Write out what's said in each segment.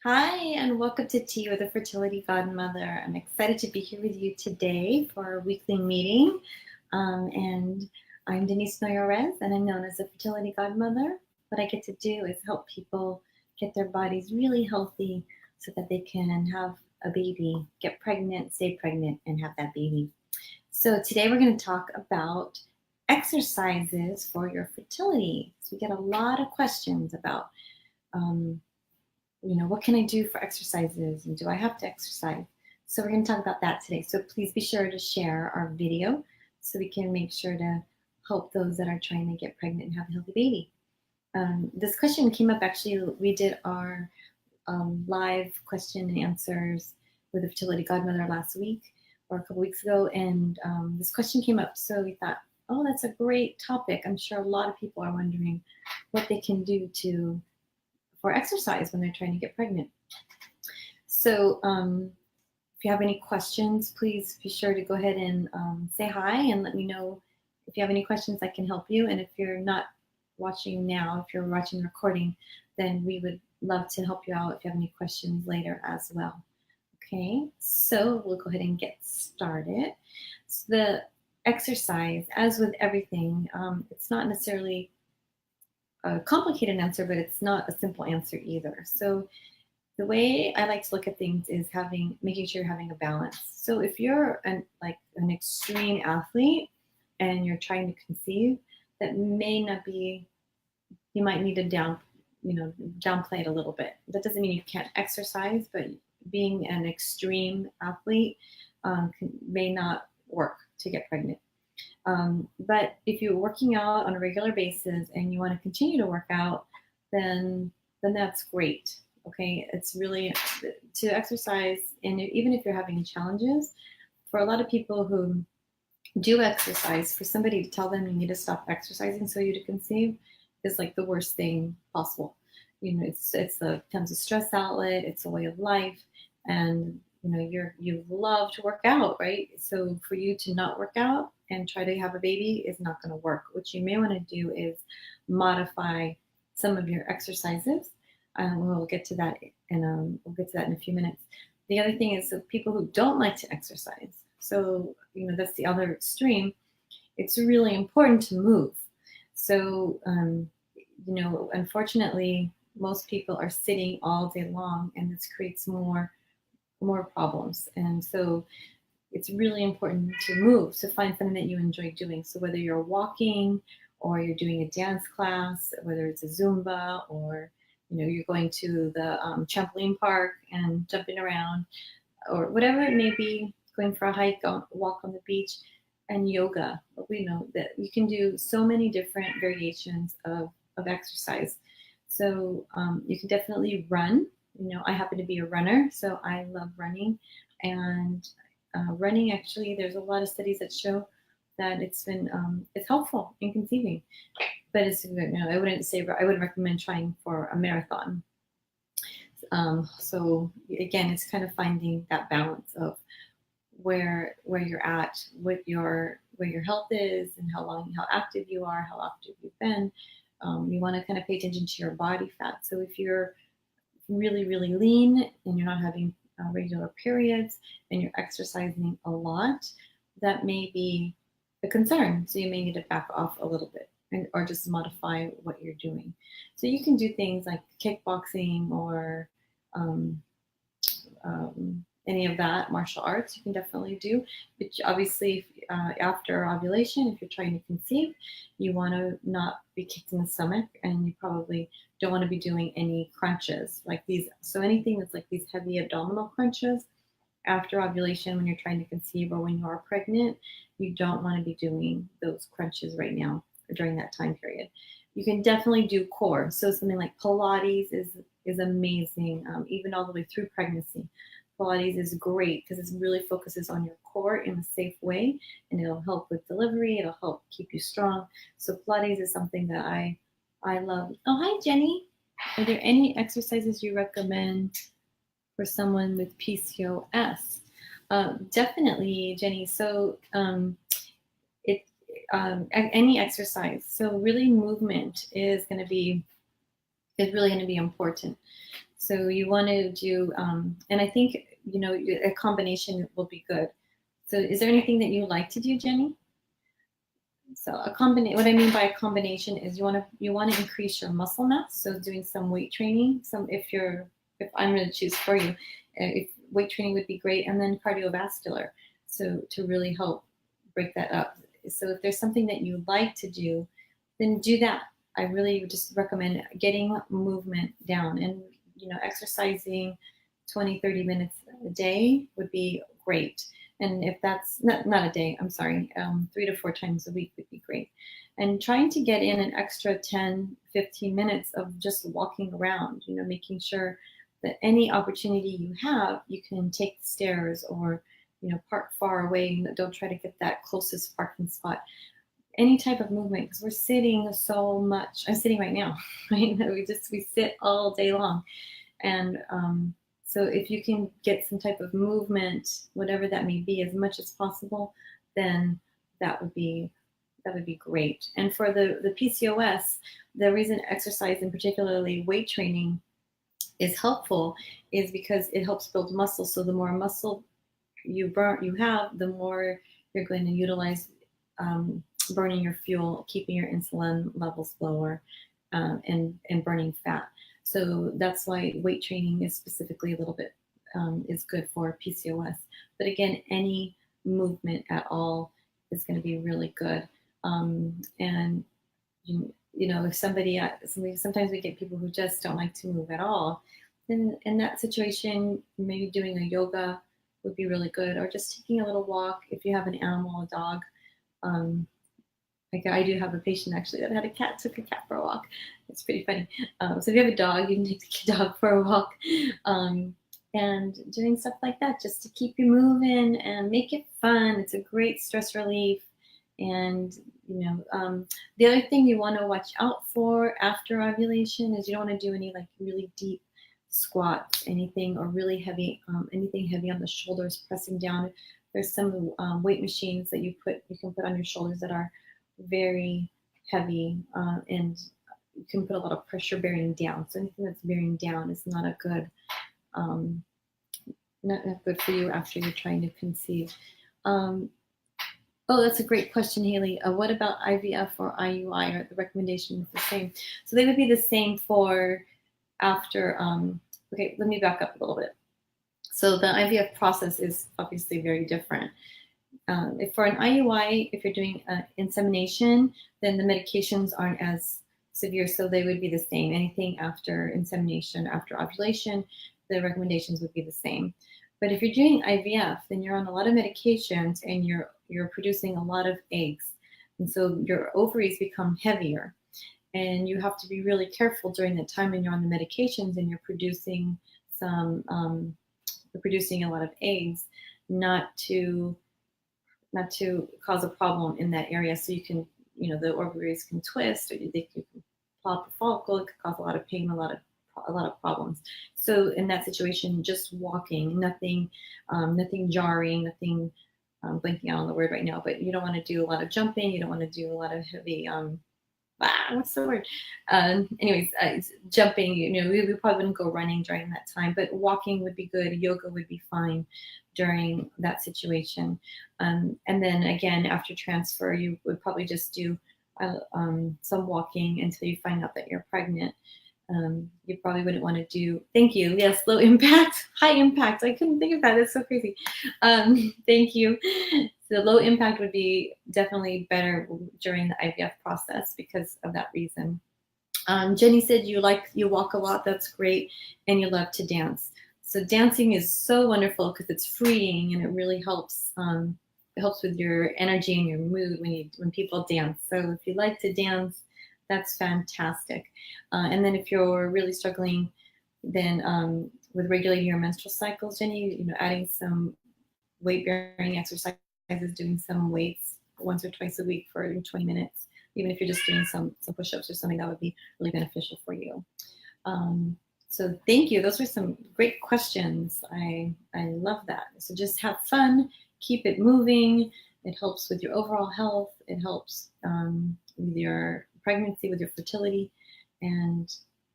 Hi, and welcome to Tea with the Fertility Godmother. I'm excited to be here with you today for our weekly meeting. And I'm Denise Noyer-Erez, and I'm known as the Fertility Godmother. What I get to do is help people get their bodies really healthy so that they can have a baby, get pregnant, stay pregnant, and have that baby. So today we're going to talk about exercises for your fertility. So we get a lot of questions about what can I do for exercises, and do I have to exercise? So we're going to talk about that today. So please be sure to share our video so we can make sure to help those that are trying to get pregnant and have a healthy baby. This question came up, actually, we did our live question and answers with the Fertility Godmother last week or a couple weeks ago, and this question came up. So we thought, oh, that's a great topic. I'm sure a lot of people are wondering what they can do for exercise when they're trying to get pregnant. So if you have any questions, please be sure to go ahead and say hi and let me know if you have any questions. I can help you. And if you're not watching now, if you're watching the recording, then we would love to help you out if you have any questions later as well. Okay, so we'll go ahead and get started. So the exercise, as with everything, it's not necessarily a complicated answer, but it's not a simple answer either. So the way I like to look at things is making sure you're having a balance. So if you're an extreme athlete and you're trying to conceive, that may not be, you might need to downplay it a little bit. That doesn't mean you can't exercise, but being an extreme athlete may not work to get pregnant. But if you're working out on a regular basis and you want to continue to work out, then that's great. Okay, it's really to exercise, and even if you're having challenges, for a lot of people who do exercise, for somebody to tell them you need to stop exercising so you to conceive is like the worst thing possible. It's a tons of stress outlet. It's a way of life, and you love to work out, right? So for you to not work out and try to have a baby is not going to work. What you may want to do is modify some of your exercises. We'll get to that in a few minutes. The other thing is, so people who don't like to exercise, so that's the other extreme. It's really important to move. So unfortunately, most people are sitting all day long, and this creates more problems. And so it's really important to move, to find something that you enjoy doing. So whether you're walking or you're doing a dance class, whether it's a Zumba, or you're going to the trampoline park and jumping around, or whatever it may be, going for a hike, walk on the beach, and yoga. We know that you can do so many different variations of exercise. So you can definitely run. I happen to be a runner, so I love running. And running, actually, there's a lot of studies that show that it's helpful in conceiving. But I wouldn't recommend trying for a marathon. So again, it's kind of finding that balance of where you're at, where your health is, and how active you are, how active you've been. You want to kind of pay attention to your body fat. So if you're really, really lean and you're not having regular periods and you're exercising a lot, that may be a concern. So you may need to back off a little bit, or just modify what you're doing. So you can do things like kickboxing or any of that, martial arts, you can definitely do. But obviously, after ovulation, if you're trying to conceive, you want to not be kicked in the stomach, and you probably don't want to be doing any crunches like these. So anything that's like these heavy abdominal crunches after ovulation, when you're trying to conceive or when you are pregnant, you don't want to be doing those crunches right now or during that time period. You can definitely do core. So something like Pilates is amazing, even all the way through pregnancy. Pilates is great because it really focuses on your core in a safe way, and it'll help with delivery. It'll help keep you strong. So Pilates is something that I love. Oh, hi, Jenny. Are there any exercises you recommend for someone with PCOS? Definitely, Jenny. So any exercise. So really, movement is going to be is really going to be important. So you want to do, and I think, you know, a combination will be good. So is there anything that you like to do, Jenny? So a combination, what I mean by a combination is you want to increase your muscle mass. So doing some weight training, if I'm going to choose for you, if weight training would be great, and then cardiovascular. So to really help break that up. So if there's something that you like to do, then do that. I really would just recommend getting movement down, and, you know, exercising 20, 30 minutes a day would be great. And if that's not a day, I'm sorry, 3 to 4 times a week would be great. And trying to get in an extra 10, 15 minutes of just walking around, you know, making sure that any opportunity you have, you can take the stairs or, you know, park far away. Don't try to get that closest parking spot. Any type of movement, because we're sitting so much. I'm sitting right now, right? We sit all day long. And so if you can get some type of movement, whatever that may be, as much as possible, then that would be great. And for the PCOS, the reason exercise, and particularly weight training, is helpful is because it helps build muscle. So the more muscle you have, the more you're going to utilize burning your fuel, keeping your insulin levels lower, and burning fat. So that's why weight training is specifically a little bit is good for PCOS. But again, any movement at all is going to be really good. And you know, if sometimes we get people who just don't like to move at all, then in that situation, maybe doing a yoga would be really good, or just taking a little walk if you have an animal, a dog. Like I do have a patient actually that had a cat, took a cat for a walk. It's pretty funny. So if you have a dog, you can take the dog for a walk. And doing stuff like that just to keep you moving and make it fun. It's a great stress relief. And, you know, the other thing you want to watch out for after ovulation is you don't want to do any like really deep squats, anything, or really heavy, anything heavy on the shoulders, pressing down. There's some weight machines that you can put on your shoulders that are very heavy, and you can put a lot of pressure bearing down. So anything that's bearing down is not a good, not good for you after you're trying to conceive. Oh, that's a great question, Haley. What about IVF or IUI? Are the recommendations the same? So they would be the same for after. Okay, let me back up a little bit. So the IVF process is obviously very different. If for an IUI, if you're doing insemination, then the medications aren't as severe, so they would be the same. Anything after insemination, after ovulation, the recommendations would be the same. But if you're doing IVF, then you're on a lot of medications and you're producing a lot of eggs, and so your ovaries become heavier, and you have to be really careful during the time when you're on the medications and you're producing a lot of eggs, not to cause a problem in that area. So you can, you know, the ovaries can twist, or they can pop a follicle. It could cause a lot of pain, a lot of problems. So in that situation, just walking, nothing jarring, nothing. I'm blanking out on the word right now, but you don't want to do a lot of jumping. You don't want to do a lot of heavy. What's the word? Jumping. You know, we probably wouldn't go running during that time, but walking would be good. Yoga would be fine during that situation. And then again, after transfer, you would probably just do some walking until you find out that you're pregnant. You probably wouldn't want to do, thank you, yes, low impact, high impact. I couldn't think of that. That's so crazy. Thank you. So low impact would be definitely better during the IVF process because of that reason. Jenny said you walk a lot. That's great. And you love to dance. So dancing is so wonderful because it's freeing and it really helps. It helps with your energy and your mood when people dance. So if you like to dance, that's fantastic. And then if you're really struggling, then with regulating your menstrual cycles, Jenny, you know, adding some weight-bearing exercises, doing some weights once or twice a week for 20 minutes, even if you're just doing some push-ups or something, that would be really beneficial for you. So thank you. Those were some great questions. I love that. So just have fun, keep it moving. It helps with your overall health. It helps with your pregnancy, with your fertility, and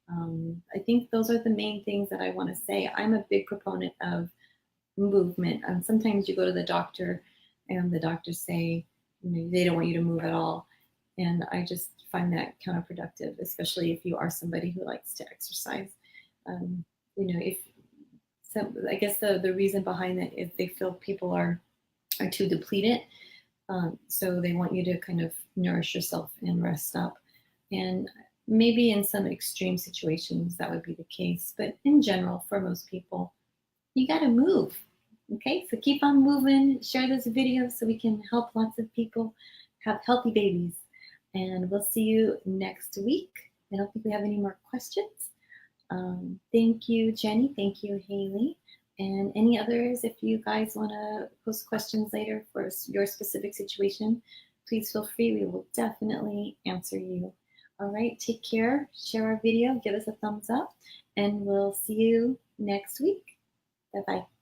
I think those are the main things that I want to say. I'm a big proponent of movement. Sometimes you go to the doctor and the doctors say, you know, they don't want you to move at all. And I just find that counterproductive, especially if you are somebody who likes to exercise. You know, if so, I guess the reason behind that is they feel people are too depleted. So they want you to kind of nourish yourself and rest up. And maybe in some extreme situations that would be the case. But in general, for most people, you got to move. Okay, so keep on moving. Share this video so we can help lots of people have healthy babies. And we'll see you next week. I don't think we have any more questions. Thank you, Jenny. Thank you, Haley. And any others, if you guys want to post questions later for your specific situation, please feel free. We will definitely answer you. All right, take care. Share our video. Give us a thumbs up. And we'll see you next week. Bye-bye.